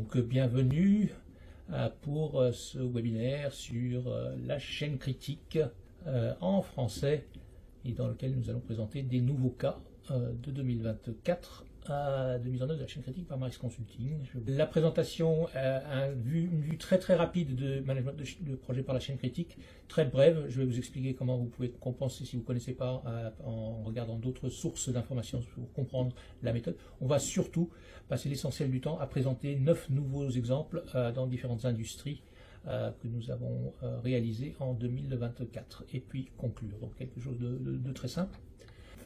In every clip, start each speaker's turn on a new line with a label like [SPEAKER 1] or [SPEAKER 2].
[SPEAKER 1] Donc bienvenue pour ce webinaire sur la chaîne critique en français et dans lequel nous allons présenter des nouveaux cas de 2024 de mise en œuvre de la chaîne critique par Maris Consulting. La présentation une vue très rapide de management de projet par la chaîne critique, très brève. Je vais vous expliquer comment vous pouvez compenser si vous ne connaissez pas en regardant d'autres sources d'informations pour comprendre la méthode. On va surtout passer l'essentiel du temps à présenter 9 nouveaux exemples dans différentes industries que nous avons réalisés en 2024 et puis conclure. Donc quelque chose de très simple.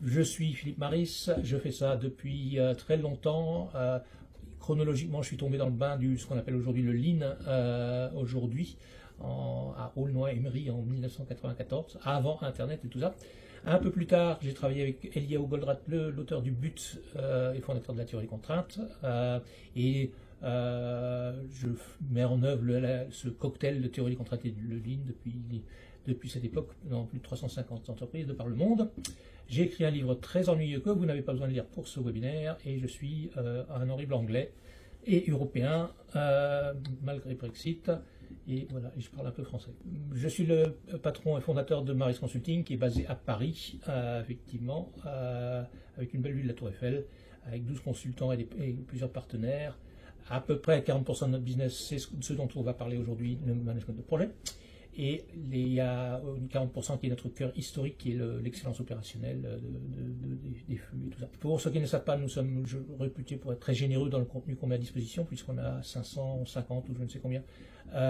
[SPEAKER 1] Je suis Philippe Maris, je fais ça depuis très longtemps. Chronologiquement, je suis tombé dans le bain du ce qu'on appelle aujourd'hui le Lean aujourd'hui, à Aulnoy-Emery en 1994, avant Internet et tout ça. Un peu plus tard, j'ai travaillé avec Eliyahu Goldratt, l'auteur du But et fondateur de la théorie des contraintes. Je mets en œuvre ce cocktail de théorie des contraintes et le Lean depuis cette époque dans plus de 350 entreprises de par le monde. J'ai écrit un livre très ennuyeux que vous n'avez pas besoin de lire pour ce webinaire et je suis un horrible anglais et européen malgré Brexit et voilà, et je parle un peu français. Je suis le patron et fondateur de Maris Consulting qui est basé à Paris, effectivement, avec une belle vue de la Tour Eiffel, avec 12 consultants et plusieurs partenaires. À peu près 40% de notre business, c'est ce dont on va parler aujourd'hui, le management de projet. Et il y a 40% qui est notre cœur historique, qui est l'excellence opérationnelle des flux et tout ça. Pour ceux qui ne savent pas, nous sommes réputés pour être très généreux dans le contenu qu'on met à disposition, puisqu'on a 550 ou je ne sais combien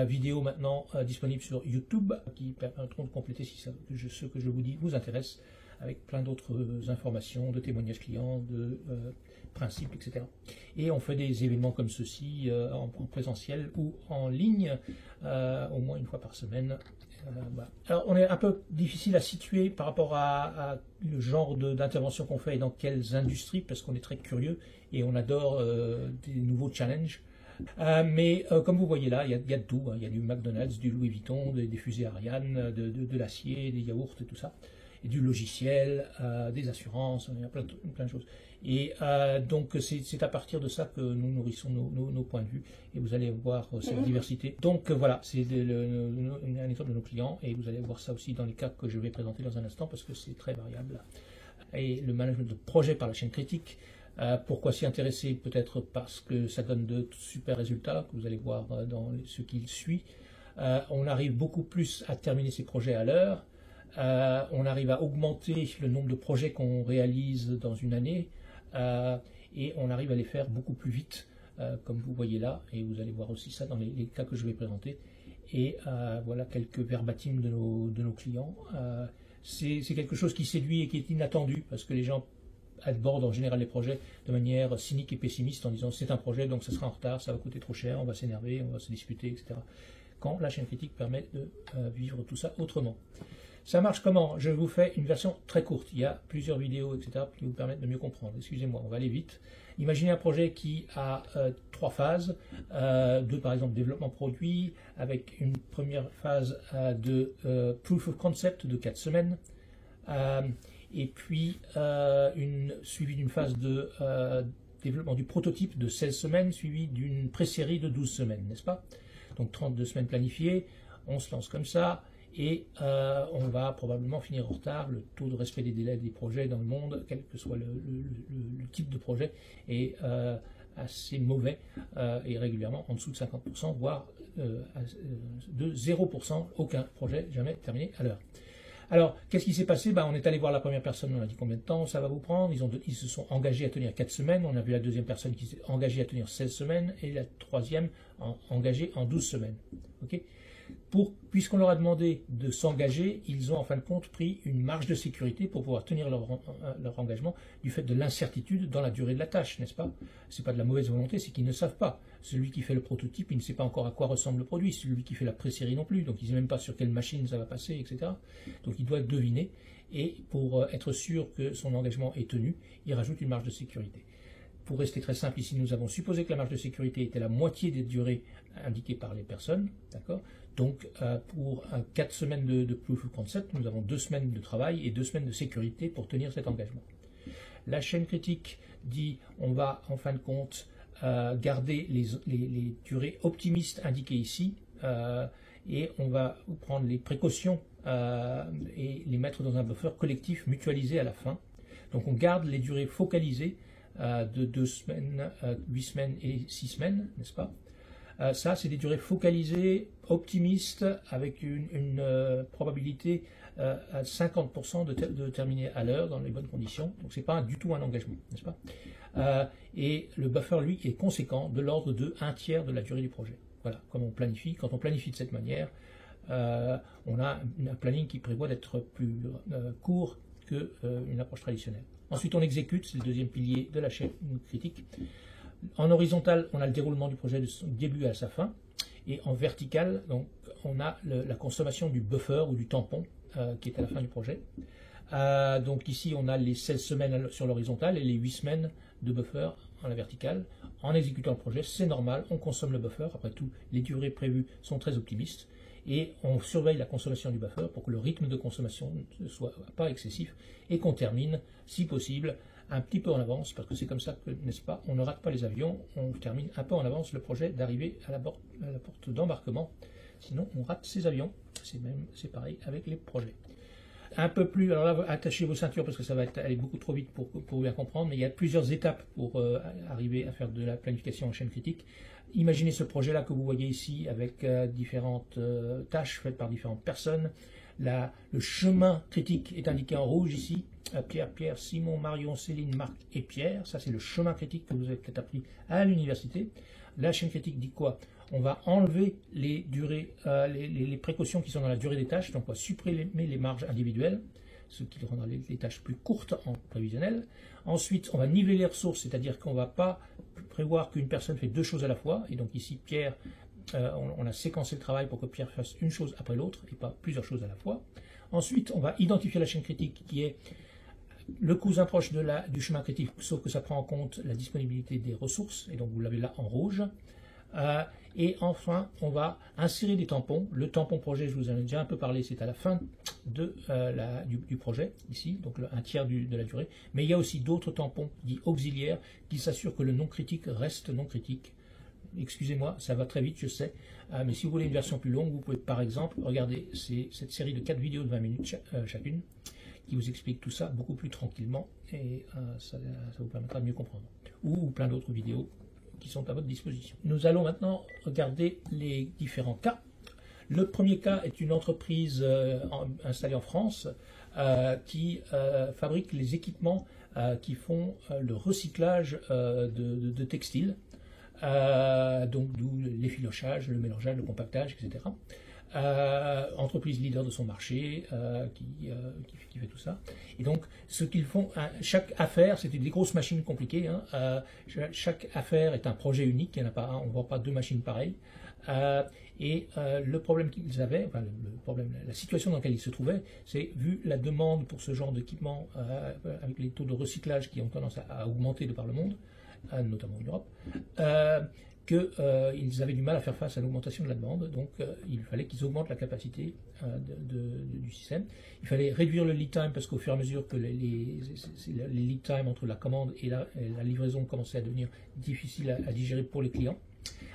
[SPEAKER 1] vidéos maintenant disponibles sur YouTube, qui permettront de compléter si ce que je vous dis vous intéresse, avec plein d'autres informations, de témoignages clients, de principes, etc. Et on fait des événements comme ceci en présentiel ou en ligne, au moins une fois par semaine. Voilà. Alors on est un peu difficile à situer par rapport à le genre d'intervention qu'on fait et dans quelles industries, parce qu'on est très curieux et on adore des nouveaux challenges. Mais comme vous voyez là, il y a de tout. Il y a du McDonald's, du Louis Vuitton, des fusées Ariane, de l'acier, des yaourts et tout ça. Et du logiciel, des assurances, il y a plein de choses. Et donc c'est à partir de ça que nous nourrissons nos points de vue et vous allez voir cette diversité. Donc voilà, c'est un exemple de nos clients et vous allez voir ça aussi dans les cas que je vais présenter dans un instant parce que c'est très variable. Et le management de projet par la chaîne critique, pourquoi s'y intéresser? Peut-être parce que ça donne de super résultats que vous allez voir dans ce qui suit. On arrive beaucoup plus à terminer ces projets à l'heure. On arrive à augmenter le nombre de projets qu'on réalise dans une année et on arrive à les faire beaucoup plus vite, comme vous voyez là, et vous allez voir aussi ça dans les cas que je vais présenter. Et voilà quelques verbatims de nos clients. C'est quelque chose qui séduit et qui est inattendu, parce que les gens abordent en général les projets de manière cynique et pessimiste en disant c'est un projet donc ça sera en retard, ça va coûter trop cher, on va s'énerver, on va se disputer, etc. Quand la chaîne critique permet de vivre tout ça autrement. Ça marche comment? Je vous fais une version très courte. Il y a plusieurs vidéos, etc. qui vous permettent de mieux comprendre. Excusez-moi, on va aller vite. Imaginez un projet qui a 3 phases. 2 par exemple développement produit, avec une première phase de proof of concept de 4 semaines. Et puis suivi d'une phase de développement du prototype de 16 semaines, suivi d'une pré-série de 12 semaines, n'est-ce pas? Donc 32 semaines planifiées, on se lance comme ça. Et on va probablement finir en retard. Le taux de respect des délais des projets dans le monde, quel que soit le type de projet, est assez mauvais et régulièrement en dessous de 50%, voire de 0%, aucun projet jamais terminé à l'heure. Alors, qu'est-ce qui s'est passé? On est allé voir la première personne, on a dit combien de temps ça va vous prendre. Ils se sont engagés à tenir 4 semaines. On a vu la deuxième personne qui s'est engagée à tenir 16 semaines et la troisième engagée en 12 semaines. Okay, puisqu'on leur a demandé de s'engager, ils ont en fin de compte pris une marge de sécurité pour pouvoir tenir leur engagement du fait de l'incertitude dans la durée de la tâche, n'est-ce pas? C'est pas de la mauvaise volonté, c'est qu'ils ne savent pas. Celui qui fait le prototype, il ne sait pas encore à quoi ressemble le produit. Celui qui fait la pré-série non plus, donc il ne sait même pas sur quelle machine ça va passer, etc. Donc il doit deviner, et pour être sûr que son engagement est tenu, il rajoute une marge de sécurité. Pour rester très simple, ici nous avons supposé que la marge de sécurité était la moitié des durées indiquées par les personnes, d'accord? Donc pour 4 semaines de proof of concept, nous avons 2 semaines de travail et 2 semaines de sécurité pour tenir cet engagement. La chaîne critique dit on va en fin de compte garder les durées optimistes indiquées ici, et on va prendre les précautions et les mettre dans un buffer collectif mutualisé à la fin. Donc on garde les durées focalisées de 2 semaines, 8 semaines et 6 semaines, n'est-ce pas? Ça, c'est des durées focalisées, optimistes, avec une probabilité à 50% de terminer à l'heure dans les bonnes conditions. Donc, ce n'est pas du tout un engagement, n'est-ce pas? Et le buffer, lui, est conséquent, de l'ordre de 1/3 de la durée du projet. Voilà, comme on planifie. Quand on planifie de cette manière, on a un planning qui prévoit d'être plus court qu'une approche traditionnelle. Ensuite, on exécute, c'est le deuxième pilier de la chaîne critique. En horizontal, on a le déroulement du projet de son début à sa fin. Et en vertical, donc, on a la consommation du buffer ou du tampon qui est à la fin du projet. Donc ici, on a les 16 semaines sur l'horizontale et les 8 semaines de buffer en la verticale. En exécutant le projet, c'est normal, on consomme le buffer. Après tout, les durées prévues sont très optimistes. Et on surveille la consommation du buffer pour que le rythme de consommation ne soit pas excessif et qu'on termine, si possible, un petit peu en avance, parce que c'est comme ça que, n'est-ce pas, on ne rate pas les avions, on termine un peu en avance le projet d'arriver à la porte d'embarquement, sinon on rate ces avions. C'est pareil avec les projets. Un peu plus, alors là, attachez vos ceintures parce que ça va aller beaucoup trop vite pour bien comprendre, mais il y a plusieurs étapes pour arriver à faire de la planification en chaîne critique. Imaginez ce projet-là que vous voyez ici avec différentes tâches faites par différentes personnes. Le chemin critique est indiqué en rouge ici. Pierre, Simon, Marion, Céline, Marc et Pierre. Ça, c'est le chemin critique que vous avez peut-être appris à l'université. La chaîne critique dit quoi? On va enlever les durées, les précautions qui sont dans la durée des tâches. Donc, on va supprimer les marges individuelles, ce qui rendra les tâches plus courtes en prévisionnel. Ensuite, on va niveler les ressources, c'est-à-dire qu'on ne va pas prévoir qu'une personne fait 2 choses à la fois. Et donc ici, Pierre, on a séquencé le travail pour que Pierre fasse une chose après l'autre et pas plusieurs choses à la fois. Ensuite, on va identifier la chaîne critique qui est le cousin proche du chemin critique, sauf que ça prend en compte la disponibilité des ressources, et donc vous l'avez là en rouge. Et enfin, on va insérer des tampons. Le tampon projet, je vous en ai déjà un peu parlé, c'est à la fin du projet, ici, donc 1/3 de la durée. Mais il y a aussi d'autres tampons dits auxiliaires qui s'assurent que le non critique reste non critique. Excusez-moi, ça va très vite, je sais, mais si vous voulez une version plus longue, vous pouvez par exemple regarder cette série de 4 vidéos de 20 minutes chacune, qui vous explique tout ça beaucoup plus tranquillement, et ça vous permettra de mieux comprendre. Ou plein d'autres vidéos qui sont à votre disposition. Nous allons maintenant regarder les différents cas. Le premier cas est une entreprise installée en France qui fabrique les équipements qui font le recyclage de textiles. Donc d'où l'effilochage, le mélangeage, le compactage, etc. Entreprise leader de son marché qui fait tout ça. Et donc ce qu'ils font, chaque affaire, c'était des grosses machines compliquées. Chaque affaire est un projet unique, il n'y en a pas un, on ne vend pas 2 machines pareilles. Le problème qu'ils avaient, enfin la situation dans laquelle ils se trouvaient, c'est vu la demande pour ce genre d'équipement avec les taux de recyclage qui ont tendance à augmenter de par le monde, notamment en Europe, qu'ils avaient du mal à faire face à l'augmentation de la demande. Donc il fallait qu'ils augmentent la capacité du système. Il fallait réduire le lead time parce qu'au fur et à mesure que les lead time entre la commande et la livraison commençaient à devenir difficiles à digérer pour les clients.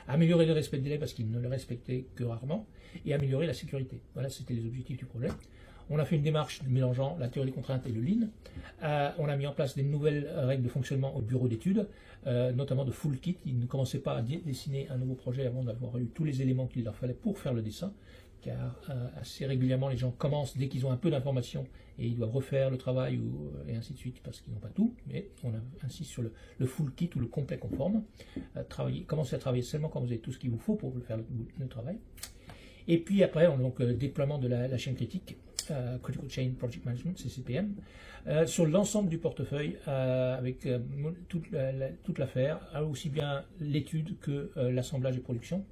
[SPEAKER 1] Améliorer le respect de délai parce qu'ils ne le respectaient que rarement, et améliorer la sécurité. Voilà, c'était les objectifs du projet. On a fait une démarche mélangeant la théorie des contraintes et le Lean. On a mis en place des nouvelles règles de fonctionnement au bureau d'études, notamment de full kit. Ils ne commençaient pas à dessiner un nouveau projet avant d'avoir eu tous les éléments qu'il leur fallait pour faire le dessin, car assez régulièrement les gens commencent dès qu'ils ont un peu d'informations et ils doivent refaire le travail et ainsi de suite parce qu'ils n'ont pas tout. Mais on insiste sur le full kit ou le complet conforme. Commencez à travailler seulement quand vous avez tout ce qu'il vous faut pour faire le travail. Et puis après, on a donc le déploiement de la chaîne critique, Critical Chain Project Management, CCPM, sur l'ensemble du portefeuille avec toute l'affaire, aussi bien l'étude que l'assemblage et production.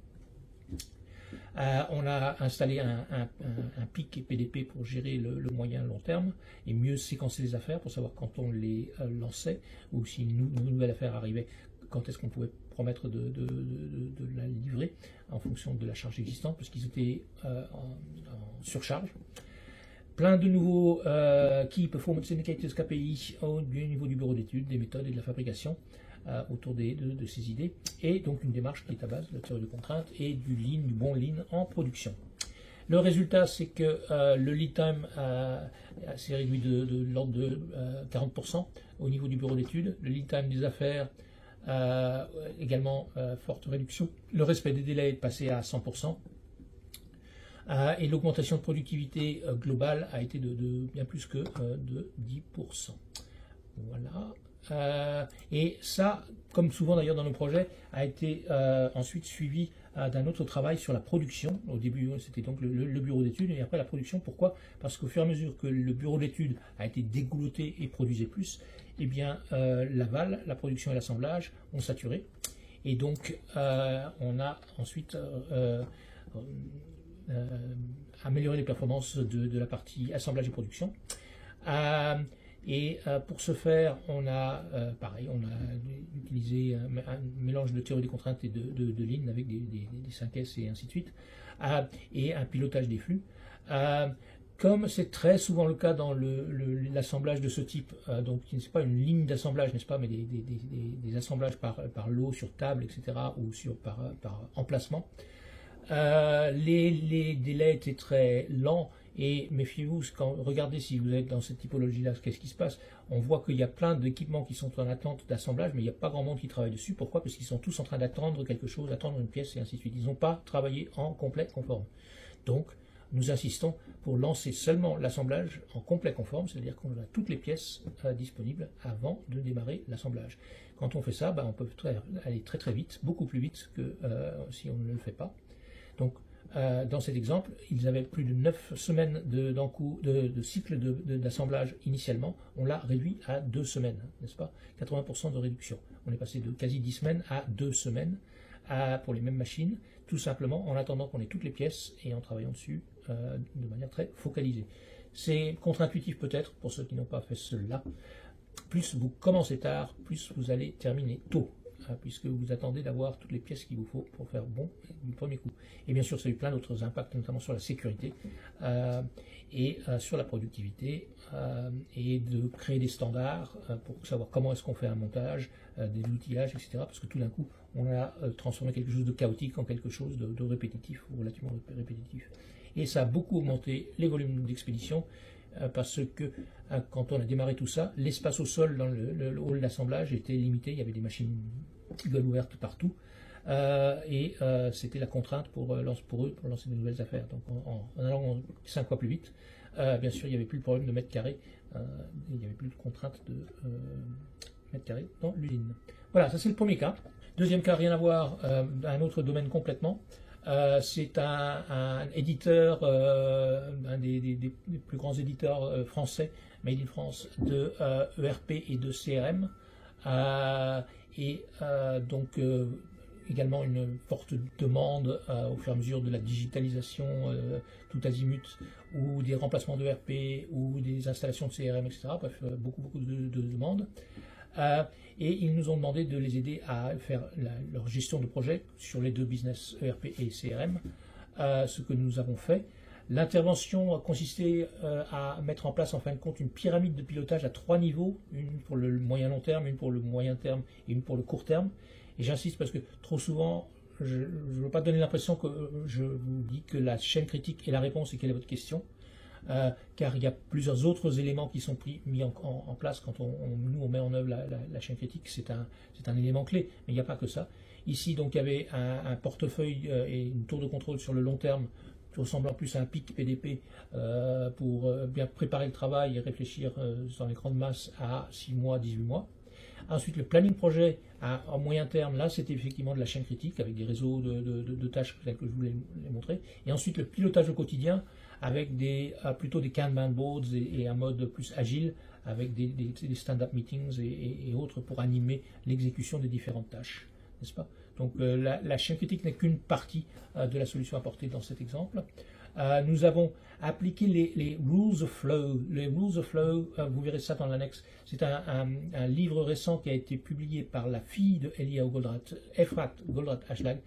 [SPEAKER 1] On a installé un PIC et PDP pour gérer le moyen long terme et mieux séquencer les affaires pour savoir quand on les lançait ou si une nouvelle affaire arrivait, quand est-ce qu'on pouvait promettre de la livrer en fonction de la charge existante, puisqu'ils étaient en surcharge. plein de nouveaux Key Performance Indicators KPI au niveau du bureau d'études, des méthodes et de la fabrication autour de ces idées. Et donc une démarche qui est à base de la théorie de contrainte et du bon lean en production. Le résultat, c'est que le lead time s'est réduit de l'ordre de 40% au niveau du bureau d'études. Le lead time des affaires, également forte réduction. Le respect des délais est passé à 100%. Et l'augmentation de productivité globale a été de bien plus que de 10%. Voilà. Et ça, comme souvent d'ailleurs dans nos projets, a été ensuite suivi d'un autre travail sur la production. Au début, c'était donc le bureau d'études, et après la production. Pourquoi? Parce qu'au fur et à mesure que le bureau d'études a été dégoulotté et produisait plus, eh bien, l'aval, la production et l'assemblage ont saturé. Et donc, on a ensuite améliorer les performances de la partie assemblage et production. Pour ce faire, on a pareil, on a utilisé un mélange de théorie des contraintes et de Lean avec des 5S et ainsi de suite, et un pilotage des flux. Comme c'est très souvent le cas dans l'assemblage de ce type, donc qui n'est pas une ligne d'assemblage, n'est-ce pas, mais des assemblages par lot sur table, etc., ou par emplacement. Les délais étaient très lents, et méfiez-vous, regardez si vous êtes dans cette typologie-là, qu'est-ce qui se passe? On voit qu'il y a plein d'équipements qui sont en attente d'assemblage, mais il n'y a pas grand monde qui travaille dessus. Pourquoi? Parce qu'ils sont tous en train d'attendre quelque chose, d'attendre une pièce et ainsi de suite. Ils n'ont pas travaillé en complet conforme. Donc, nous insistons pour lancer seulement l'assemblage en complet conforme, c'est-à-dire qu'on a toutes les pièces disponibles avant de démarrer l'assemblage. Quand on fait ça, on peut aller très très vite, beaucoup plus vite que si on ne le fait pas. Donc, dans cet exemple, ils avaient plus de 9 semaines de cycle d'assemblage initialement. On l'a réduit à 2 semaines, n'est-ce pas? 80% de réduction. On est passé de quasi 10 semaines à 2 semaines pour les mêmes machines, tout simplement en attendant qu'on ait toutes les pièces et en travaillant dessus de manière très focalisée. C'est contre-intuitif peut-être pour ceux qui n'ont pas fait cela. Plus vous commencez tard, plus vous allez terminer tôt, puisque vous attendez d'avoir toutes les pièces qu'il vous faut pour faire bon du premier coup. Et bien sûr, ça a eu plein d'autres impacts, notamment sur la sécurité et sur la productivité, et de créer des standards pour savoir comment est-ce qu'on fait un montage, des outillages, etc. Parce que tout d'un coup, on a transformé quelque chose de chaotique en quelque chose de répétitif, ou relativement répétitif. Et ça a beaucoup augmenté les volumes d'expédition, parce que quand on a démarré tout ça, l'espace au sol dans le hall d'assemblage était limité, il y avait des machines gueules ouvertes partout, et c'était la contrainte pour eux pour lancer de nouvelles affaires. Donc en allant 5 fois plus vite, bien sûr il n'y avait plus le problème de mètres carrés, il n'y avait plus de contrainte de mètres carrés dans l'usine. Voilà, ça c'est le premier cas. Deuxième cas, rien à voir, un autre domaine complètement. C'est un éditeur, un des plus grands éditeurs français, Made in France, de ERP et de CRM, donc également une forte demande au fur et à mesure de la digitalisation tout azimut, ou des remplacements d'ERP, ou des installations de CRM, etc. Bref, beaucoup de demandes. Et ils nous ont demandé de les aider à faire leur gestion de projet sur les deux business ERP et CRM, ce que nous avons fait. L'intervention a consisté à mettre en place en fin de compte une pyramide de pilotage à 3 niveaux, une pour le moyen long terme, une pour le moyen terme et une pour le court terme. Et j'insiste parce que trop souvent, je ne veux pas donner l'impression que je vous dis que la chaîne critique est la réponse et quelle est votre question. Car il y a plusieurs autres éléments qui sont mis en place quand on met en œuvre la chaîne critique. C'est un élément clé, mais il n'y a pas que ça. Ici, donc, il y avait un portefeuille et une tour de contrôle sur le long terme, ressemblant plus à un pic PDP, pour bien préparer le travail et réfléchir dans les grandes masses à 6 mois, 18 mois. Ensuite, le planning projet en moyen terme, là, c'était effectivement de la chaîne critique avec des réseaux de tâches telles que je vous l'ai montré. Et ensuite, le pilotage au quotidien avec plutôt des Kanban boards et un mode plus agile avec des stand-up meetings et autres pour animer l'exécution des différentes tâches, n'est-ce pas? Donc la chaîne critique n'est qu'une partie de la solution apportée dans cet exemple. Nous avons appliqué les Rules of Flow. Les Rules of Flow, vous verrez ça dans l'annexe. C'est un livre récent qui a été publié par la fille de Elia Goldratt, Efrat Goldratt Ashlag,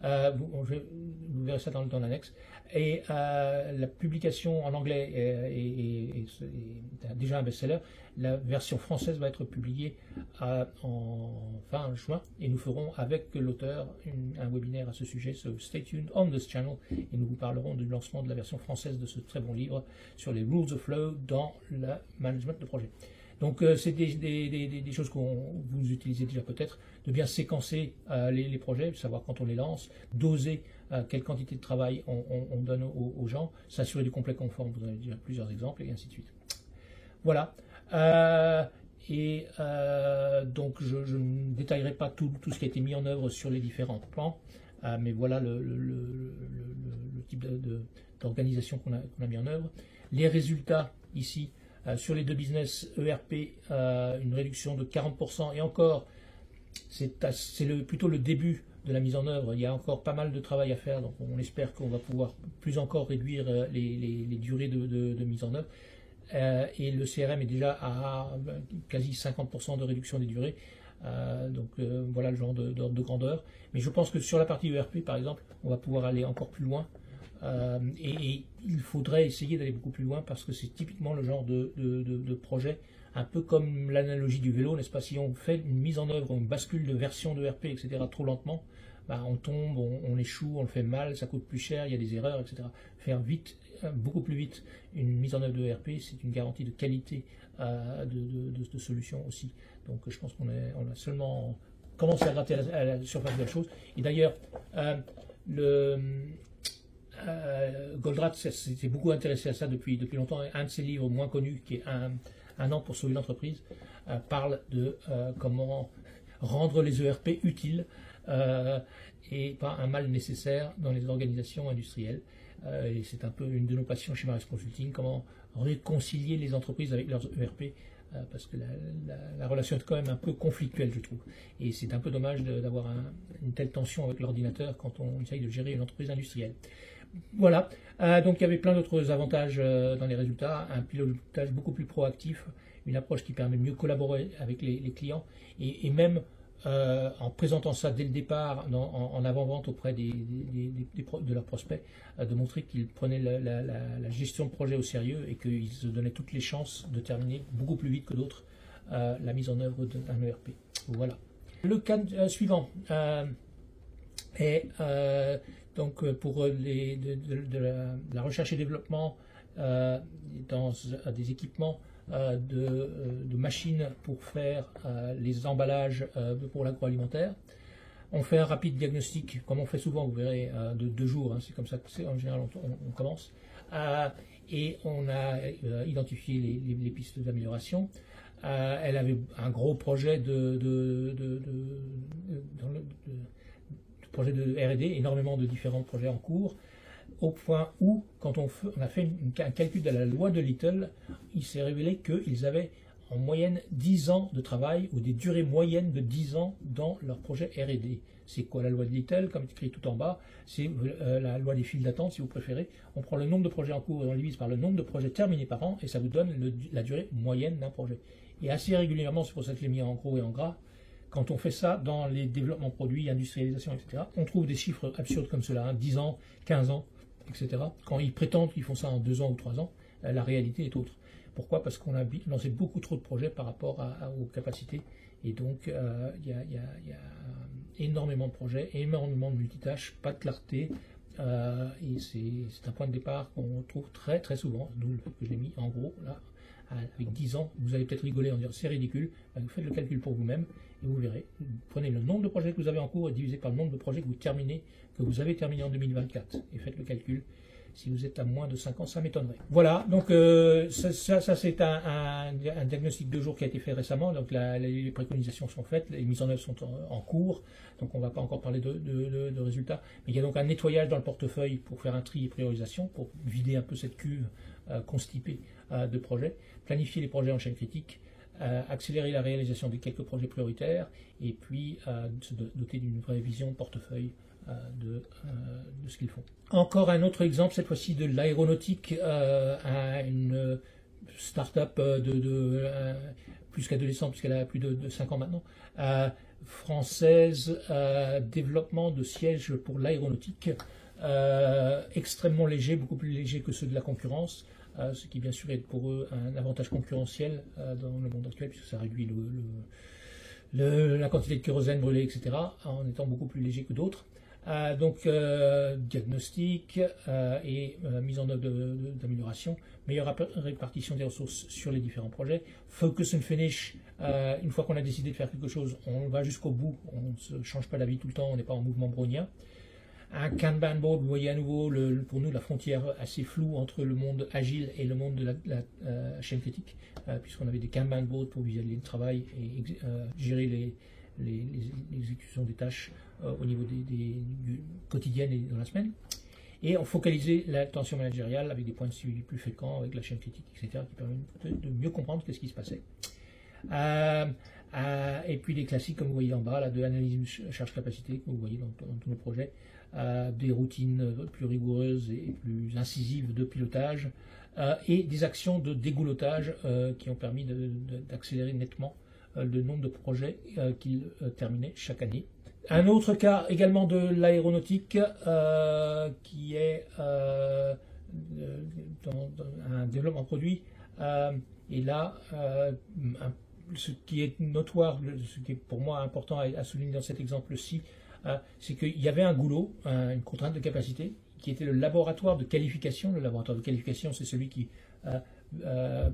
[SPEAKER 1] Vous verrez ça dans l'annexe. Et la publication en anglais est déjà un best-seller. La version française va être publiée en fin juin et nous ferons avec l'auteur un webinaire à ce sujet, so stay tuned on this channel, et nous vous parlerons du lancement de la version française de ce très bon livre sur les rules of flow dans le management de projet. Donc c'est des choses que vous utilisez déjà peut-être, de bien séquencer les projets, savoir quand on les lance, doser quelle quantité de travail on donne aux gens, s'assurer du complet conforme, vous en avez déjà plusieurs exemples, et ainsi de suite. Voilà. Donc je ne détaillerai pas tout ce qui a été mis en œuvre sur les différents plans, mais voilà le type d'organisation qu'on a mis en œuvre. Les résultats ici, sur les deux business ERP, une réduction de 40%, et encore, c'est plutôt le début de la mise en œuvre. Il y a encore pas mal de travail à faire, donc on espère qu'on va pouvoir plus encore réduire les durées de mise en œuvre. Et le CRM est déjà à quasi 50% de réduction des durées. Voilà le genre de grandeur. Mais je pense que sur la partie ERP, par exemple, on va pouvoir aller encore plus loin. Et il faudrait essayer d'aller beaucoup plus loin parce que c'est typiquement le genre de projet, un peu comme l'analogie du vélo, n'est-ce pas? Si on fait une mise en œuvre, une bascule de version de ERP, etc., trop lentement, bah, on tombe, on échoue, on le fait mal, ça coûte plus cher, il y a des erreurs, etc. Faire vite, beaucoup plus vite une mise en œuvre de ERP, c'est une garantie de qualité de solution aussi. Donc je pense qu'on a seulement commencé à gratter à la surface de la chose. Et d'ailleurs, Goldratt s'est beaucoup intéressé à ça depuis longtemps. Un de ses livres moins connus, qui est un an pour sauver l'entreprise, parle de comment rendre les ERP utiles et pas un mal nécessaire dans les organisations industrielles. Et c'est un peu une de nos passions chez Maris Consulting, comment réconcilier les entreprises avec leurs ERP, parce que la relation est quand même un peu conflictuelle, je trouve. Et c'est un peu dommage d'avoir une telle tension avec l'ordinateur quand on essaye de gérer une entreprise industrielle. Voilà, donc il y avait plein d'autres avantages dans les résultats, un pilotage beaucoup plus proactif, une approche qui permet de mieux collaborer avec les clients, et même en présentant ça dès le départ en avant-vente auprès de leurs prospects, de montrer qu'ils prenaient la gestion de projet au sérieux et qu'ils se donnaient toutes les chances de terminer beaucoup plus vite que d'autres la mise en œuvre d'un ERP. Voilà. Le cas suivant est donc pour la recherche et développement dans des équipements de machines pour faire les emballages pour l'agroalimentaire. On fait un rapide diagnostic, comme on fait souvent, vous verrez, de 2 jours, hein, c'est comme ça que en général on commence, et on a identifié les pistes d'amélioration. Elle avait un gros projet de R&D, énormément de différents projets en cours, au point où, quand on a fait un calcul de la loi de Little, il s'est révélé qu'ils avaient en moyenne 10 ans de travail, ou des durées moyennes de 10 ans dans leur projet R&D. C'est quoi la loi de Little? Comme écrit tout en bas, c'est la loi des files d'attente, si vous préférez. On prend le nombre de projets en cours et on le divise par le nombre de projets terminés par an, et ça vous donne la durée moyenne d'un projet. Et assez régulièrement, c'est pour ça que je l'ai mis en gros et en gras, quand on fait ça dans les développements produits, industrialisation, etc., on trouve des chiffres absurdes comme cela, hein, 10 ans, 15 ans, etc. Quand ils prétendent qu'ils font ça en 2 ans ou 3 ans, la réalité est autre. Pourquoi? Parce qu'on a lancé beaucoup trop de projets par rapport aux capacités. Et donc, il y a énormément de projets, énormément de multitâches, pas de clarté. Et c'est un point de départ qu'on trouve très très souvent, d'où le fait que je l'ai mis en gros, là, avec 10 ans. Vous allez peut-être rigoler en disant c'est ridicule. Vous faites le calcul pour vous-même et vous verrez. Vous prenez le nombre de projets que vous avez en cours et divisé par le nombre de projets que vous avez terminé en 2024. Et faites le calcul. Si vous êtes à moins de 5 ans, ça m'étonnerait. Voilà, donc ça c'est un diagnostic de jour qui a été fait récemment. Donc les préconisations sont faites, les mises en œuvre sont en cours. Donc on ne va pas encore parler de résultats. Mais il y a donc un nettoyage dans le portefeuille pour faire un tri et priorisation, pour vider un peu cette cuve constipée de projets, planifier les projets en chaîne critique, accélérer la réalisation de quelques projets prioritaires, et puis se doter d'une vraie vision portefeuille de ce qu'ils font. Encore un autre exemple, cette fois-ci de l'aéronautique, une start-up plus qu'adolescente, puisqu'elle a plus de 5 ans maintenant, française, développement de sièges pour l'aéronautique, extrêmement léger, beaucoup plus léger que ceux de la concurrence, ce qui bien sûr est pour eux un avantage concurrentiel dans le monde actuel, puisque ça réduit la quantité de kérosène brûlé, etc., en étant beaucoup plus léger que d'autres. Donc, diagnostic et mise en œuvre d'amélioration, meilleure répartition des ressources sur les différents projets, focus and finish, une fois qu'on a décidé de faire quelque chose, on va jusqu'au bout, on ne se change pas la vie tout le temps, on n'est pas en mouvement brownien. Un Kanban board, vous voyez à nouveau pour nous la frontière assez floue entre le monde agile et le monde de la chaîne critique, puisqu'on avait des Kanban boards pour visualiser le travail et gérer l'exécution des tâches au niveau du quotidien et dans la semaine. Et on focalisait l'attention managériale avec des points de suivi plus fréquents, avec la chaîne critique, etc., qui permet de mieux comprendre ce qui se passait. Et puis les classiques, comme vous voyez en bas, là, de analyse charge-capacité, que vous voyez dans tous nos projets, des routines plus rigoureuses et plus incisives de pilotage, et des actions de dégoulottage qui ont permis d'accélérer nettement le nombre de projets qu'ils terminaient chaque année. Un autre cas également de l'aéronautique qui est dans un développement produit. Et là, ce qui est notoire, ce qui est pour moi important à souligner dans cet exemple-ci, c'est qu'il y avait un goulot, une contrainte de capacité, qui était le laboratoire de qualification. Le laboratoire de qualification, c'est celui qui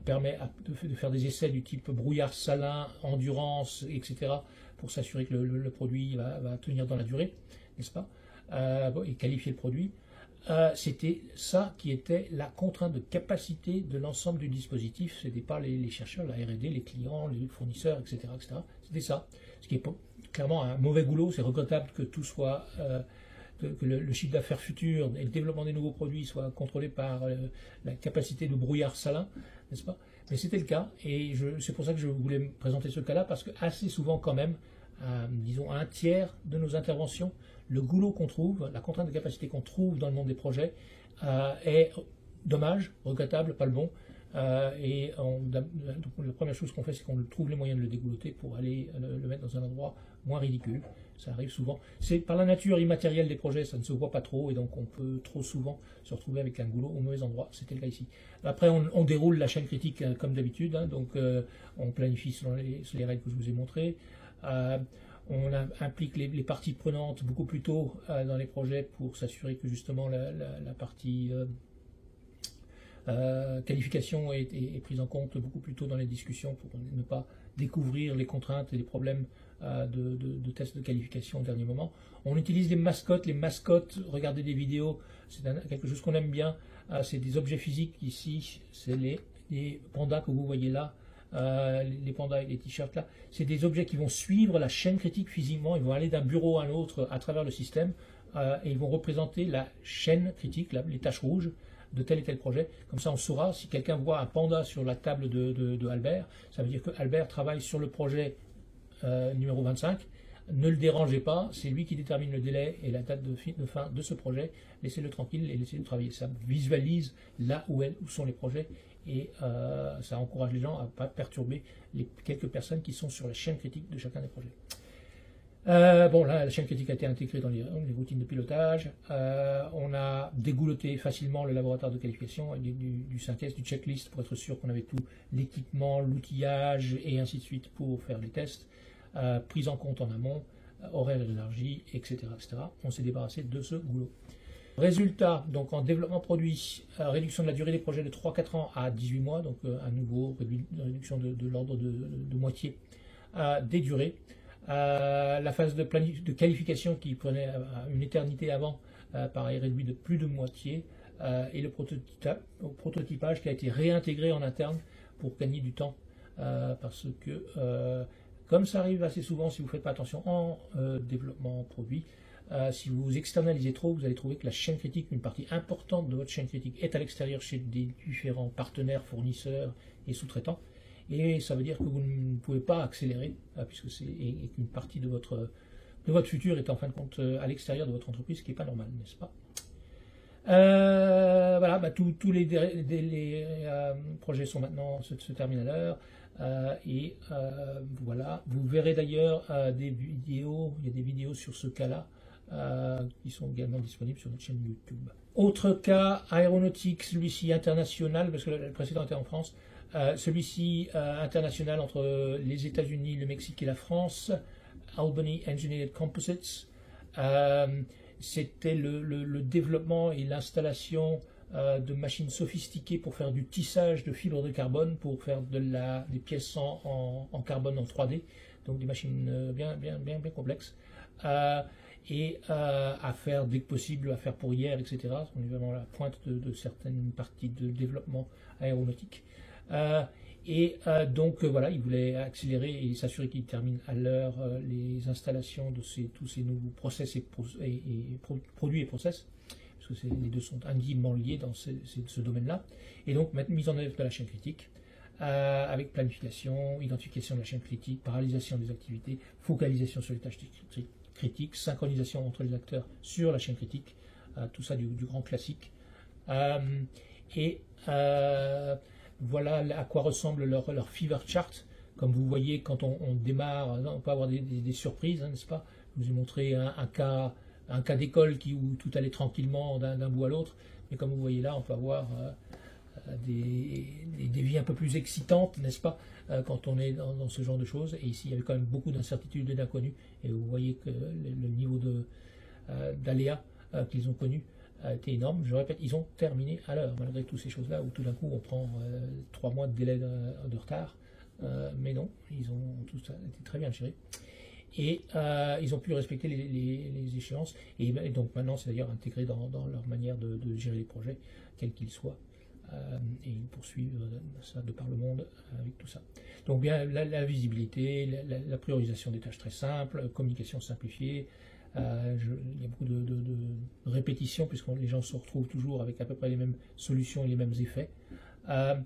[SPEAKER 1] permet de faire des essais du type brouillard salin, endurance, etc., pour s'assurer que le produit va tenir dans la durée, n'est-ce pas, et qualifier le produit. C'était ça qui était la contrainte de capacité de l'ensemble du dispositif. Ce n'était pas les chercheurs, la R&D, les clients, les fournisseurs, etc. etc. C'était ça. Ce qui est clairement un mauvais goulot. C'est regrettable que tout soit, que le chiffre d'affaires futur et le développement des nouveaux produits soit contrôlé par la capacité de brouillard salin, n'est-ce pas? Mais c'était le cas, et c'est pour ça que je voulais présenter ce cas-là, parce que assez souvent quand même, disons un tiers de nos interventions, le goulot qu'on trouve, la contrainte de capacité qu'on trouve dans le monde des projets est dommage, regrettable, pas le bon. Donc la première chose qu'on fait, c'est qu'on trouve les moyens de le dégouloter pour aller le mettre dans un endroit moins ridicule. Ça arrive souvent. C'est par la nature immatérielle des projets, ça ne se voit pas trop, et donc on peut trop souvent se retrouver avec un goulot au mauvais endroit. C'était le cas ici. Après, on déroule la chaîne critique comme d'habitude, donc on planifie selon les règles que je vous ai montrées. On implique les parties prenantes beaucoup plus tôt dans les projets pour s'assurer que justement la partie qualification est prise en compte beaucoup plus tôt dans les discussions pour ne pas découvrir les contraintes et les problèmes de tests de qualification au dernier moment. On utilise des mascottes. Les mascottes, regardez des vidéos, c'est quelque chose qu'on aime bien. C'est des objets physiques ici, c'est les pandas que vous voyez là. Les pandas et les t-shirts là, c'est des objets qui vont suivre la chaîne critique physiquement, ils vont aller d'un bureau à un autre à travers le système et ils vont représenter la chaîne critique, les taches rouges de tel et tel projet. Comme ça on saura, si quelqu'un voit un panda sur la table de Albert, ça veut dire que Albert travaille sur le projet numéro 25, ne le dérangez pas, c'est lui qui détermine le délai et la date de fin de ce projet, laissez-le tranquille et laissez-le travailler. Ça visualise là où sont les projets et ça encourage les gens à ne pas perturber les quelques personnes qui sont sur la chaîne critique de chacun des projets. Bon, là, la chaîne critique a été intégrée dans les routines de pilotage. On a dégoulotté facilement le laboratoire de qualification, du synthèse, du checklist pour être sûr qu'on avait tout l'équipement, l'outillage et ainsi de suite pour faire les tests. Prise en compte en amont, horaire élargi, etc., etc. On s'est débarrassé de ce goulot. Résultat, donc en développement produit, réduction de la durée des projets de 3-4 ans à 18 mois, donc à nouveau réduction de l'ordre de moitié des durées. La phase de qualification qui prenait une éternité avant, pareil, réduit de plus de moitié, et le prototypage qui a été réintégré en interne pour gagner du temps, parce que comme ça arrive assez souvent si vous ne faites pas attention en développement produit, si vous externalisez trop, vous allez trouver que la chaîne critique, une partie importante de votre chaîne critique est à l'extérieur chez des différents partenaires, fournisseurs et sous-traitants. Et ça veut dire que vous ne pouvez pas accélérer, puisque qu'une partie de votre futur est en fin de compte à l'extérieur de votre entreprise, ce qui n'est pas normal, n'est-ce pas? Voilà, tous les projets sont maintenant se terminent à l'heure. Voilà, vous verrez d'ailleurs des vidéos, il y a des vidéos sur ce cas-là qui sont également disponibles sur notre chaîne YouTube. Autre cas aéronautique, celui-ci international, parce que le précédent était en France, celui-ci international entre les États-Unis, le Mexique et la France, Albany Engineered Composites. C'était le développement et l'installation de machines sophistiquées pour faire du tissage de fibres de carbone, pour faire des pièces en carbone en 3D, donc des machines bien complexes, et à faire dès que possible, à faire pour hier, etc. On est vraiment à la pointe de certaines parties de développement aéronautique. Voilà, il voulait accélérer et s'assurer qu'il termine à l'heure les installations de tous ces nouveaux process et produits et process, parce que les deux sont intimement liés dans ce domaine-là. Et donc, mise en œuvre de la chaîne critique, avec planification, identification de la chaîne critique, paralysation des activités, focalisation sur les tâches critiques, synchronisation entre les acteurs sur la chaîne critique, tout ça du grand classique. Voilà à quoi ressemble leur fever chart. Comme vous voyez, quand on démarre, on peut avoir des surprises, hein, n'est-ce pas? Je vous ai montré un cas d'école où tout allait tranquillement d'un bout à l'autre. Mais comme vous voyez là, on peut avoir des vies un peu plus excitantes, n'est-ce pas, quand on est dans ce genre de choses. Et ici, il y avait quand même beaucoup d'incertitudes et d'inconnus. Et vous voyez que le niveau d'aléas qu'ils ont connu était énorme. Je répète, ils ont terminé à l'heure, malgré toutes ces choses-là, où tout d'un coup on prend 3 mois de délai de retard. Mais non, tout ça été très bien géré. Et ils ont pu respecter les échéances. Et donc maintenant, c'est d'ailleurs intégré dans leur manière de gérer les projets, quels qu'ils soient. Et ils poursuivent ça de par le monde avec tout ça. Donc bien la visibilité, la priorisation des tâches très simples, communication simplifiée. Il y a beaucoup de répétitions, puisque les gens se retrouvent toujours avec à peu près les mêmes solutions et les mêmes effets. Voilà,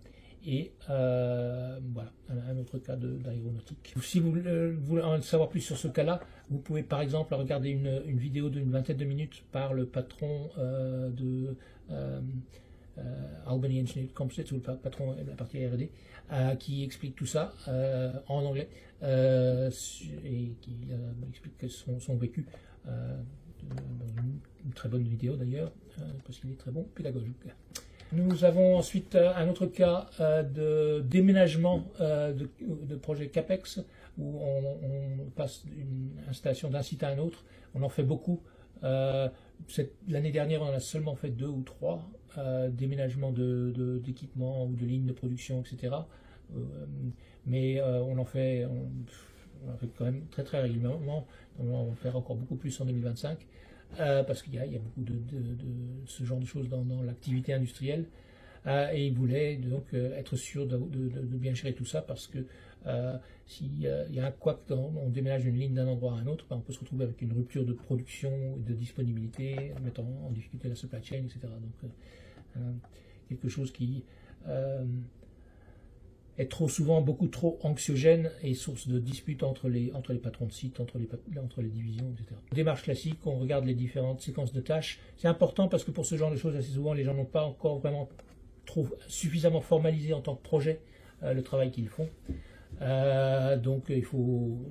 [SPEAKER 1] un autre cas d'aéronautique. Si vous voulez en savoir plus sur ce cas-là, vous pouvez par exemple regarder une vidéo d'une vingtaine de minutes par le patron de Albany Engineered Composites, ou le patron de la partie R&D, qui explique tout ça en anglais, et qui explique son vécu dans une très bonne vidéo d'ailleurs, parce qu'il est très bon pédagogique. Nous avons ensuite un autre cas de déménagement de projet CAPEX, où on passe d'une installation d'un site à un autre. On en fait beaucoup. L'année dernière, on en a seulement fait 2 ou 3 déménagements d'équipements ou de lignes de production, etc. Mais on en fait quand même très très régulièrement. On va en faire encore beaucoup plus en 2025. Parce qu'il y a beaucoup de ce genre de choses dans l'activité industrielle, et ils voulaient donc être sûrs de bien gérer tout ça, parce que s'il y a un couac, on déménage une ligne d'un endroit à un autre, on peut se retrouver avec une rupture de production et de disponibilité, mettant en difficulté la supply chain, etc. Donc quelque chose qui est trop souvent beaucoup trop anxiogène et source de disputes entre les patrons de site, entre les divisions, etc. Démarche classique, on regarde les différentes séquences de tâches. C'est important parce que pour ce genre de choses, assez souvent, les gens n'ont pas encore vraiment suffisamment formalisé en tant que projet le travail qu'ils font. Donc il faut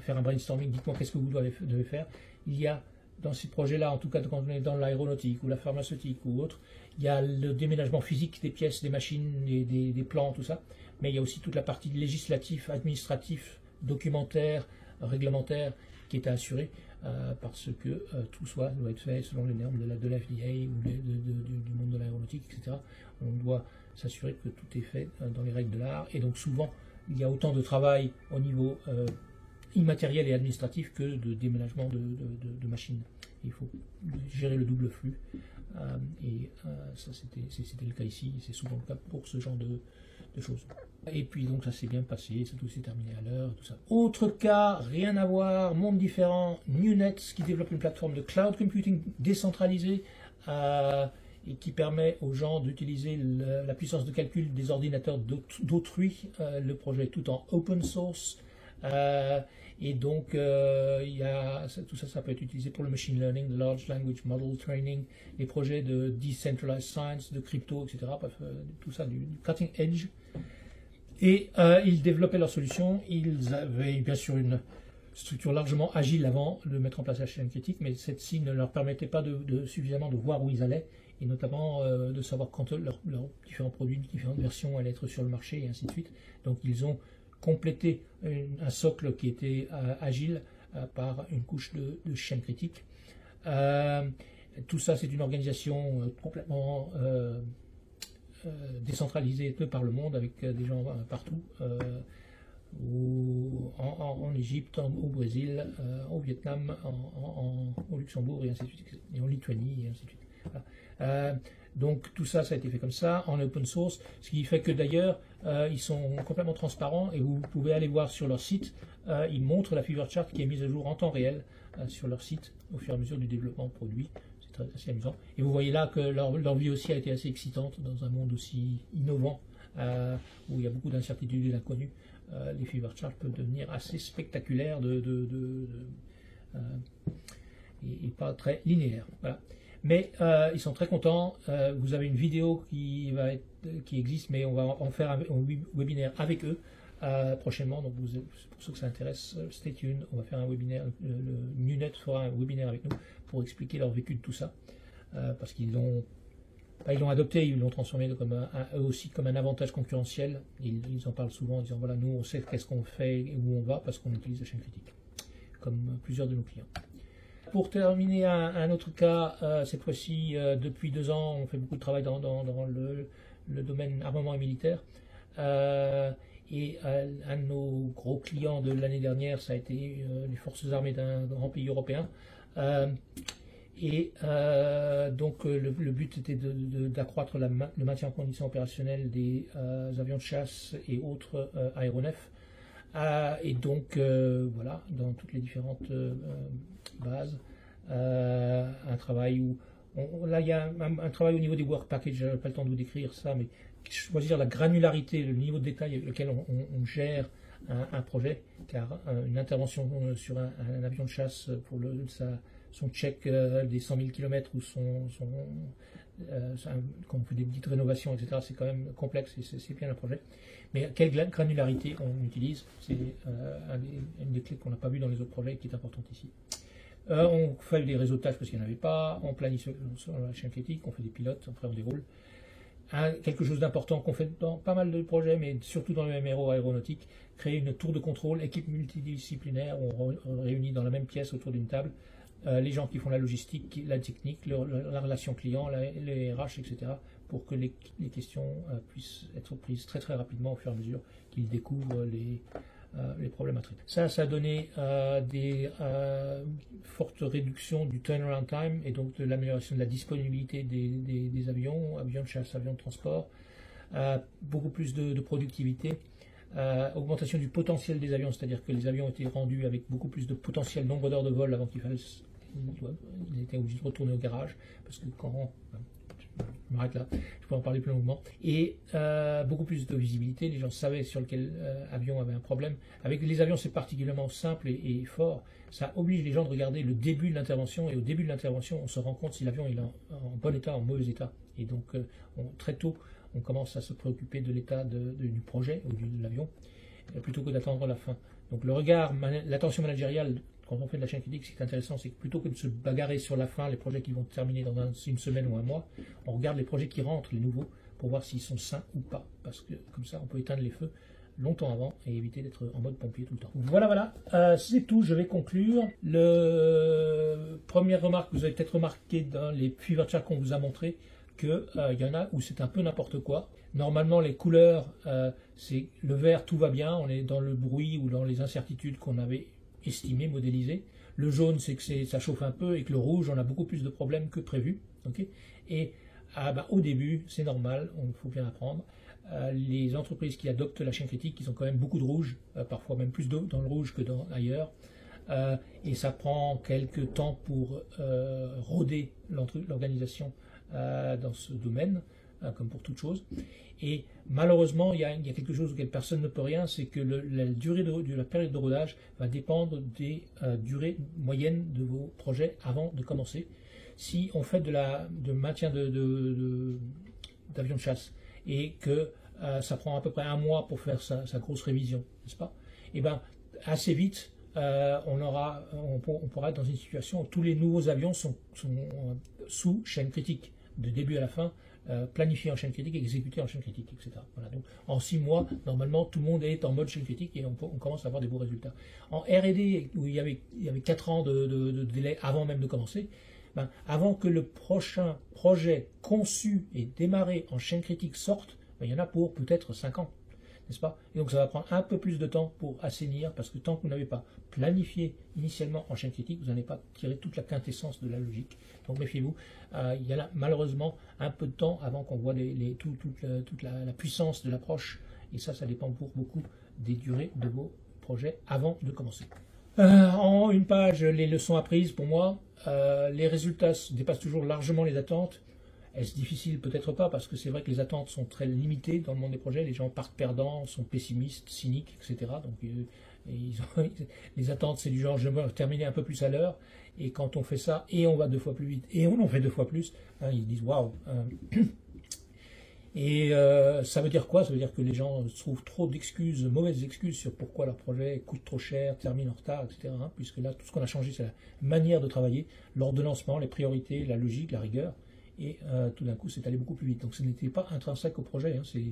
[SPEAKER 1] faire un brainstorming, dites-moi qu'est-ce que vous devez faire. Il y a dans ces projets-là, en tout cas quand on est dans l'aéronautique ou la pharmaceutique ou autre, il y a le déménagement physique des pièces, des machines, des plans, tout ça. Mais il y a aussi toute la partie législative, administrative, documentaire, réglementaire qui est à assurer, parce que tout doit être fait selon les normes de la FDA ou du monde de l'aéronautique, etc. On doit s'assurer que tout est fait dans les règles de l'art. Et donc souvent, il y a autant de travail au niveau immatériel et administratif que de déménagement de machines. Il faut gérer le double flux. Ça, c'était le cas ici. C'est souvent le cas pour ce genre de choses. Et puis donc ça s'est bien passé, tout s'est terminé à l'heure, tout ça. Autre cas, rien à voir, monde différent, NewNet, qui développe une plateforme de cloud computing décentralisée et qui permet aux gens d'utiliser la puissance de calcul des ordinateurs d'autrui. Le projet est tout en open source. Et donc, tout ça peut être utilisé pour le machine learning, le large language model training, les projets de decentralized science, de crypto, etc. Tout ça du cutting edge. Et ils développaient leur solution. Ils avaient bien sûr une structure largement agile avant de mettre en place la chaîne critique, mais celle-ci ne leur permettait pas suffisamment de voir où ils allaient, et notamment de savoir quand leurs différents produits, différentes versions allaient être sur le marché, et ainsi de suite. Donc ils ont complété un socle qui était agile par une couche de chaîne critique. Tout ça, c'est une organisation complètement décentralisée par le monde, avec des gens partout, en Égypte, au Brésil, au Vietnam, au Luxembourg, et ainsi de suite, et en Lituanie, et ainsi de suite. Voilà. Donc tout ça, ça a été fait comme ça, en open source, ce qui fait que d'ailleurs, ils sont complètement transparents, et vous pouvez aller voir sur leur site, ils montrent la fever chart qui est mise à jour en temps réel sur leur site, au fur et à mesure du développement produit. C'est assez amusant. Et vous voyez là que leur vie aussi a été assez excitante dans un monde aussi innovant, où il y a beaucoup d'incertitudes et d'inconnus. Les fever charts peuvent devenir assez spectaculaires et pas très linéaires. Voilà. Mais ils sont très contents. Vous avez une vidéo qui existe, mais on va en faire un webinaire avec eux prochainement. Donc pour ceux que ça intéresse, stay tuned. On va faire un webinaire. Le NuNet fera un webinaire avec nous pour expliquer leur vécu de tout ça, parce qu'ils l'ont adopté, ils l'ont transformé eux aussi comme un avantage concurrentiel. Ils en parlent souvent en disant voilà, nous on sait qu'est-ce qu'on fait et où on va parce qu'on utilise la chaîne critique, comme plusieurs de nos clients. Pour terminer, un autre cas, cette fois-ci, depuis 2 ans, on fait beaucoup de travail dans le domaine armement et militaire. Et un de nos gros clients de l'année dernière, ça a été les forces armées d'un grand pays européen. Donc le but était d'accroître le maintien en condition opérationnelle des avions de chasse et autres aéronefs. Et donc voilà, dans toutes les différentes bases, un travail où là il y a un travail au niveau des work packages. Je n'ai pas le temps de vous décrire ça, mais choisir la granularité, le niveau de détail avec lequel on gère un projet, car une intervention sur un avion de chasse pour son check des 100 000 km ou quand on fait des petites rénovations, etc., c'est quand même complexe et c'est bien un projet. Mais quelle granularité on utilise, c'est une des clés qu'on n'a pas vu dans les autres projets qui est importante ici. On fait des réseautages parce qu'il n'y en avait pas, on planifie sur la chaîne critique, on fait des pilotes, après on déroule. Quelque chose d'important qu'on fait dans pas mal de projets, mais surtout dans le MRO aéronautique, créer une tour de contrôle, équipe multidisciplinaire, où on réunit dans la même pièce autour d'une table les gens qui font la logistique, la technique, la relation client, les RH, etc., pour que les questions puissent être prises très très rapidement au fur et à mesure qu'ils découvrent les problèmes à traiter. Ça a donné des fortes réductions du turnaround time et donc de l'amélioration de la disponibilité des avions de chasse, avions de transport, beaucoup plus de productivité, augmentation du potentiel des avions, c'est-à-dire que les avions ont été rendus avec beaucoup plus de potentiel, nombre d'heures de vol avant qu'ils étaient obligés de retourner au garage, parce que je m'arrête là, je peux en parler plus longuement, et beaucoup plus de visibilité, les gens savaient sur lequel avion avait un problème. Avec les avions, c'est particulièrement simple et fort, ça oblige les gens de regarder le début de l'intervention, et au début de l'intervention, on se rend compte si l'avion est en bon état, en mauvais état, et donc très tôt, on commence à se préoccuper de l'état du projet ou de l'avion, plutôt que d'attendre la fin. Donc l'attention managériale, quand on fait de la chaîne critique, ce qui est intéressant, c'est que plutôt que de se bagarrer sur la fin, les projets qui vont terminer dans une semaine ou un mois, on regarde les projets qui rentrent, les nouveaux, pour voir s'ils sont sains ou pas. Parce que comme ça, on peut éteindre les feux longtemps avant et éviter d'être en mode pompier tout le temps. Voilà, c'est tout, je vais conclure. Première remarque, vous avez peut-être remarqué dans les fever charts qu'on vous a montré, qu'il y en a où c'est un peu n'importe quoi. Normalement, les couleurs, c'est le vert, tout va bien, on est dans le bruit ou dans les incertitudes qu'on avait estimées, modélisées. Le jaune, c'est que ça chauffe un peu, et que le rouge, on a beaucoup plus de problèmes que prévu. Okay, et au début, c'est normal, il faut bien apprendre. Les entreprises qui adoptent la chaîne critique, ils ont quand même beaucoup de rouge, parfois même plus dans le rouge que ailleurs. Et ça prend quelques temps pour roder l'organisation dans ce domaine, comme pour toute chose. Et malheureusement, il y a quelque chose auquel personne ne peut rien, c'est que la durée de la période de rodage va dépendre des durées moyennes de vos projets avant de commencer. Si on fait de maintien d'avions de chasse et que ça prend à peu près un mois pour faire sa grosse révision, n'est-ce pas? Et bien, assez vite, on pourra être dans une situation où tous les nouveaux avions sont sous chaîne critique, de début à la fin, planifiés en chaîne critique, exécutés en chaîne critique, etc. Voilà, donc, en 6 mois, normalement, tout le monde est en mode chaîne critique et on commence à avoir des beaux résultats. En R&D, où il y avait 4 ans de délai avant même de commencer, ben, avant que le prochain projet conçu et démarré en chaîne critique sorte, ben, il y en a pour peut-être 5 ans, n'est-ce pas? Et donc ça va prendre un peu plus de temps pour assainir, parce que tant que vous n'avez pas planifié initialement en chaîne critique, vous n'allez pas tirer toute la quintessence de la logique. Donc méfiez-vous, il y a là, malheureusement un peu de temps avant qu'on voit toute la puissance de l'approche, et ça dépend pour beaucoup des durées de vos projets avant de commencer. En une page, les leçons apprises pour moi, les résultats dépassent toujours largement les attentes. Est-ce difficile? Peut-être pas, parce que c'est vrai que les attentes sont très limitées dans le monde des projets. Les gens partent perdants, sont pessimistes, cyniques, etc. Donc les attentes, c'est du genre, je veux terminer un peu plus à l'heure. Et quand on fait ça, et on va 2 fois plus vite, et on en fait 2 fois plus, hein, ils disent waouh. Et ça veut dire quoi? Ça veut dire que les gens trouvent trop d'excuses, mauvaises excuses sur pourquoi leur projet coûte trop cher, termine en retard, etc. Hein, puisque là, tout ce qu'on a changé, c'est la manière de travailler, l'ordonnancement, les priorités, la logique, la rigueur. Et tout d'un coup, c'est allé beaucoup plus vite. Donc ce n'était pas intrinsèque au projet, hein, c'est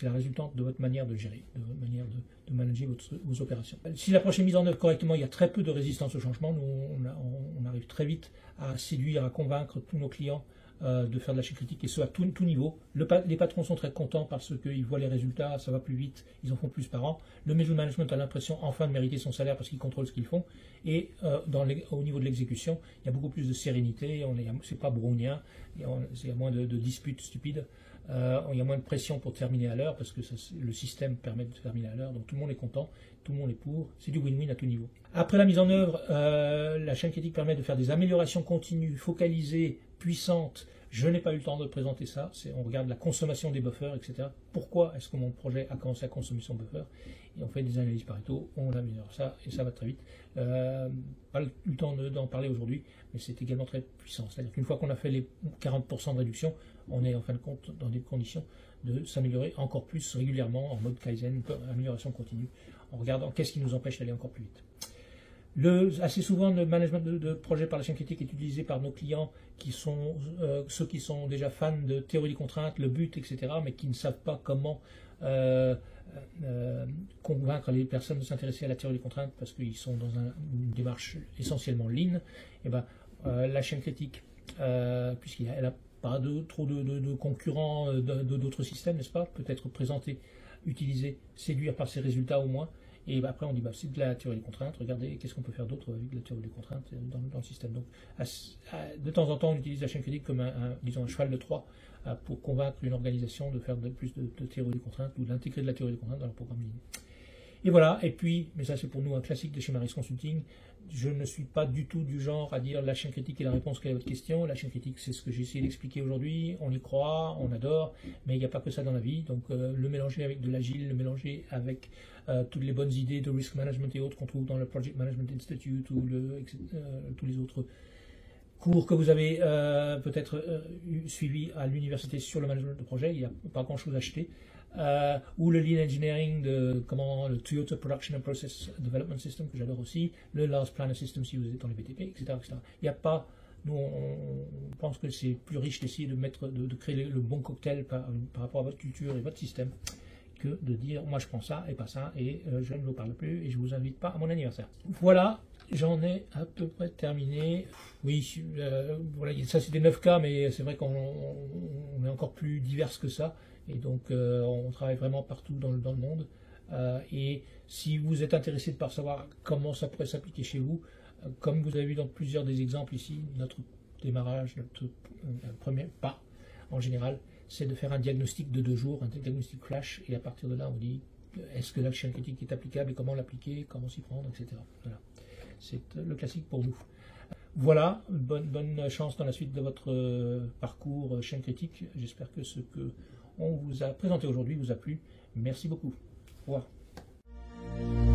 [SPEAKER 1] la résultante de votre manière de gérer, de votre manière de manager vos opérations. Si l'approche est mise en œuvre correctement, il y a très peu de résistance au changement. Nous, on arrive très vite à séduire, à convaincre tous nos clients de faire de la chaîne critique, et ce à tout niveau. Les patrons sont très contents parce qu'ils voient les résultats, ça va plus vite, ils en font plus par an. Le middle management a l'impression enfin de mériter son salaire parce qu'ils contrôlent ce qu'ils font. Et au niveau de l'exécution, il y a beaucoup plus de sérénité, c'est pas brownien, il y a moins de disputes stupides, il y a moins de pression pour terminer à l'heure parce que le système permet de terminer à l'heure, donc tout le monde est content, tout le monde est pour, c'est du win-win à tout niveau. Après la mise en œuvre, la chaîne critique permet de faire des améliorations continues, focalisées, puissantes. Je n'ai pas eu le temps de présenter ça, on regarde la consommation des buffers, etc. Pourquoi est-ce que mon projet a commencé à consommer son buffer? Et on fait des analyses Pareto, on améliore ça, et ça va très vite. Pas eu le temps d'en parler aujourd'hui, mais c'est également très puissant. C'est-à-dire qu'une fois qu'on a fait les 40% de réduction, on est en fin de compte dans des conditions de s'améliorer encore plus régulièrement en mode Kaizen, amélioration continue, en regardant qu'est-ce qui nous empêche d'aller encore plus vite. Assez souvent, le management de projet par la chaîne critique est utilisé par nos clients qui sont ceux qui sont déjà fans de théorie des contraintes, le but, etc., mais qui ne savent pas comment convaincre les personnes de s'intéresser à la théorie des contraintes parce qu'ils sont dans une démarche essentiellement lean. Et ben, la chaîne critique, puisqu'elle n'a pas trop de concurrents d'autres systèmes, n'est-ce pas, peut être présentée, utilisée, séduire par ses résultats au moins. Et après, on dit, bah, c'est de la théorie des contraintes, regardez, qu'est-ce qu'on peut faire d'autre avec la théorie des contraintes dans le système. Donc, de temps en temps, on utilise la chaîne critique comme disons, un cheval de Troie pour convaincre une organisation de faire plus de théorie des contraintes ou d'intégrer de la théorie des contraintes dans leur programme ligne. Et voilà, et puis, mais ça c'est pour nous un classique de chez Maris Consulting, je ne suis pas du tout du genre à dire la chaîne critique est la réponse à votre question. La chaîne critique, c'est ce que j'ai essayé d'expliquer aujourd'hui, on y croit, on adore, mais il n'y a pas que ça dans la vie, donc le mélanger avec de l'agile, le mélanger avec toutes les bonnes idées de risk management et autres qu'on trouve dans le Project Management Institute ou tous les autres cours que vous avez peut-être suivis à l'université sur le management de projet, il n'y a pas grand-chose à acheter. Ou le Lean Engineering le Toyota Production and Process Development System que j'adore aussi, le Last Planner System si vous êtes dans les BTP, etc. Il n'y a pas, nous on pense que c'est plus riche d'essayer de créer le bon cocktail par rapport à votre culture et votre système que de dire moi je prends ça et pas ça et je ne vous parle plus et je ne vous invite pas à mon anniversaire. Voilà, j'en ai à peu près terminé. Oui, voilà, ça c'était 9 cas, mais c'est vrai qu'on est encore plus divers que ça. Et donc, on travaille vraiment partout dans le monde. Et si vous êtes intéressé par savoir comment ça pourrait s'appliquer chez vous, comme vous avez vu dans plusieurs des exemples ici, notre démarrage, notre premier pas, en général, c'est de faire un diagnostic de 2 jours, un diagnostic flash, et à partir de là, on dit est-ce que la chaîne critique est applicable et comment l'appliquer, comment s'y prendre, etc. Voilà. C'est le classique pour nous. Voilà, bonne chance dans la suite de votre parcours chaîne critique. J'espère que ce que on vous a présenté aujourd'hui vous a plu. Merci beaucoup. Au revoir.